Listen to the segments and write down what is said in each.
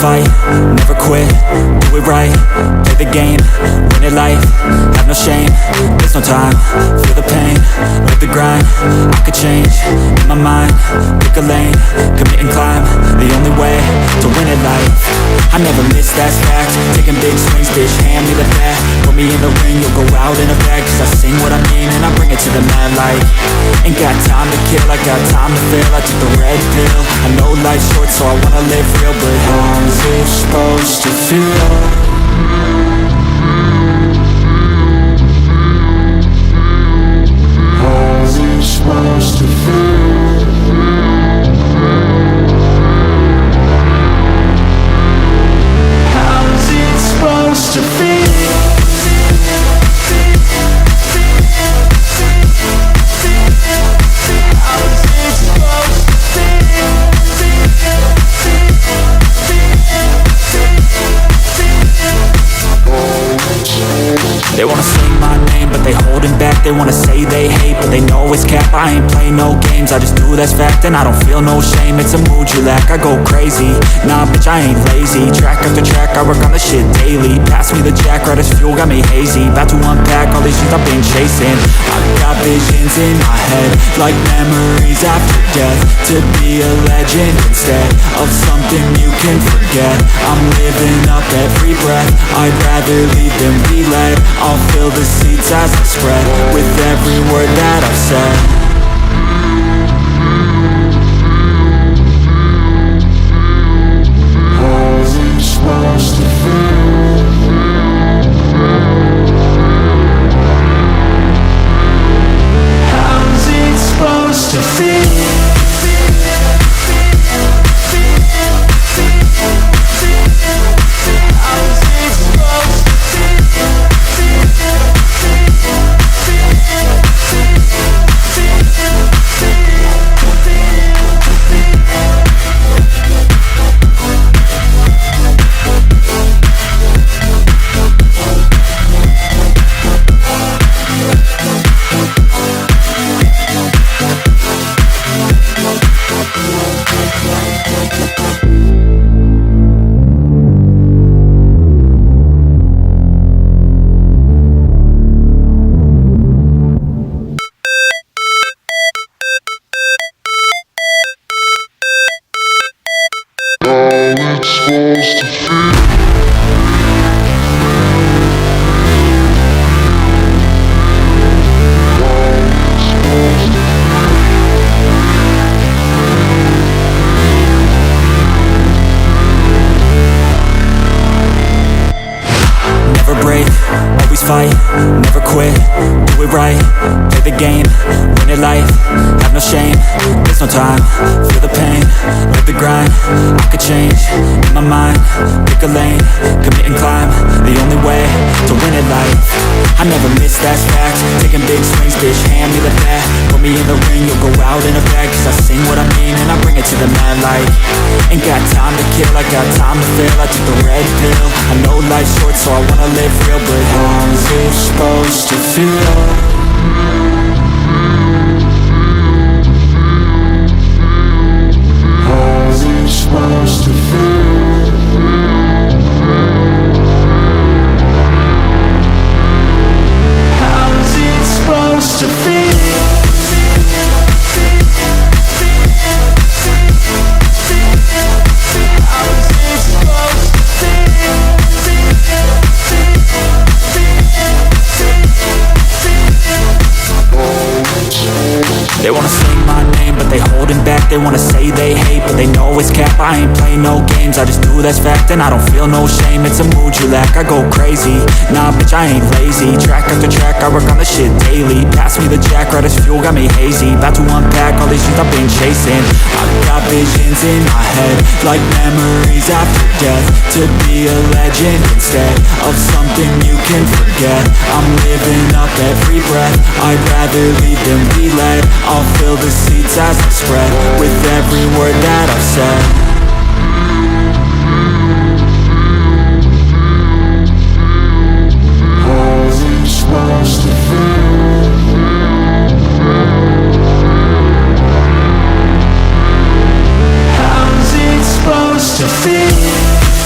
fight, never quit, do it right, play the game, win it life, have no shame, there's no time, feel the pain, live the grind, I could change, in my mind, pick a lane, commit and climb, the only way to win it life, I never miss, that's fact, taking big swings, bitch, hand me the bat, put me in the ring, you'll go out in a bag, cause I sing what I mean and I bring it to the mad light, ain't got time to kill, I got time to feel, I took the red pill, I know life's short so I wanna live real, but how's it supposed to feel? How's it supposed to feel? How's it supposed to feel? They wanna say my name, but they holding back. They wanna say they hate, but they know it's cap. I ain't play no games, I just do that's fact. And I don't feel no shame, it's a mood you lack. I go crazy, nah bitch I ain't lazy. Track after track, I work on the shit daily. Pass me the jack, right as fuel, got me hazy. About to unpack all these shit I've been chasing. I've got visions in my head, like memories after death. To be a legend instead of something you can forget. I'm living up every breath, I'd rather lead than be led. I'll fill the seats as I spread with every word that I've said. How's it supposed to feel? How's it supposed to feel? Fight, never quit, do it right, play the game, win it life, have no shame, there's no time, feel the pain, live the grind, I could change, in my mind, pick a lane, commit and climb, the only way to win it life, I never miss, that's fact, taking big swings, bitch, hand me the bat, put me in the ring, you'll go out in a bag, cause I sing what I mean and I bring it to the mad light, ain't got time to kill, I got time to feel, I took the red pill, I know life's short so I wanna live real, but how's it supposed to feel? How's it supposed to feel? How's it supposed to feel? They wanna say my name, but they holding back. They wanna say they hate, but they know it's cap. I ain't play no games, I just do that's fact. And I don't feel no shame, it's a mood you lack. I go crazy, nah bitch I ain't lazy. Track after track, I work on the shit daily. Pass me the jack, right as fuel, got me hazy. About to unpack all these shit I've been chasing. I've got visions in my head, like memories after death. To be a legend instead of something you can forget. I'm living up every breath, I'd rather lead than be led. I'll fill the seats as I spread with every word that I've said. How's it supposed to feel? How's it supposed to feel?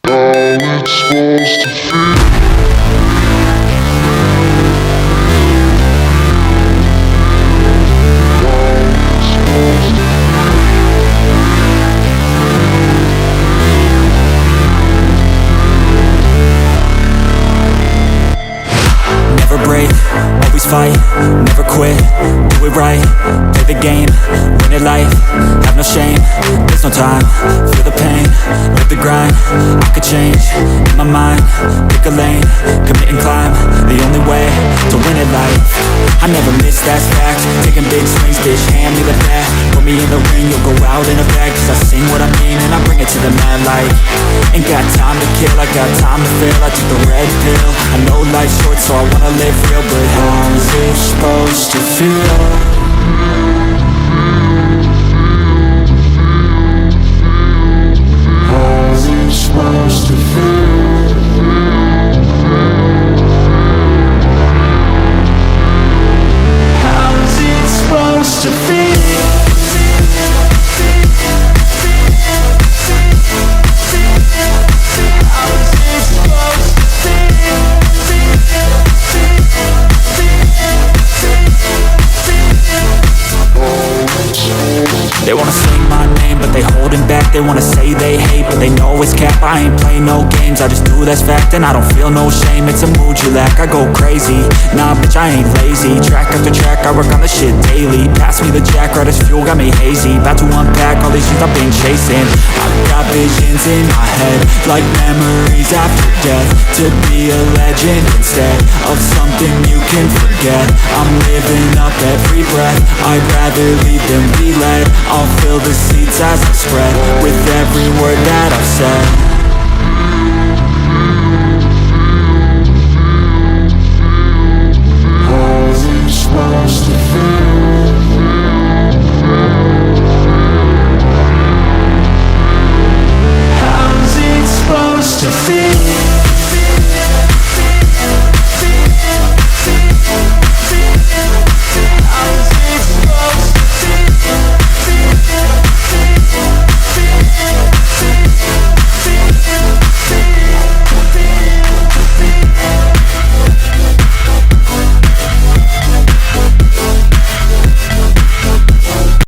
how it's supposed to feel. Never break, always fight, never quit, do it right, play the game, win it life, have no shame, there's no time, feel the pain, live the grind, I could change, in my mind, pick a lane, commit and climb, the only way to win it life, I never miss, that's fact, taking big swings, bitch, hand me the bat, put me in the ring, you'll go out in a bag, cause I sing what I mean and I bring it to the mad light, ain't got time to kill, I got time to feel, I took the red pill, I know life's short so I wanna live real, but how's it supposed to feel? How's it supposed to feel? How's it supposed to feel? They wanna sing my name, but they holding back. They wanna say they hate, but they know it's cap. I ain't play no games, I just do that's fact. And I don't feel no shame, it's a mood you lack. I go crazy, nah bitch I ain't lazy. Track after track, I work on the shit daily. Pass me the jack, right as fuel, got me hazy. About to unpack all these things I've been chasing. I've got visions in my head, like memories after death. To be a legend instead of something you can forget. I'm living up every breath, I'd rather lead than be led. I'll fill the seats as I spread with every word that I've said.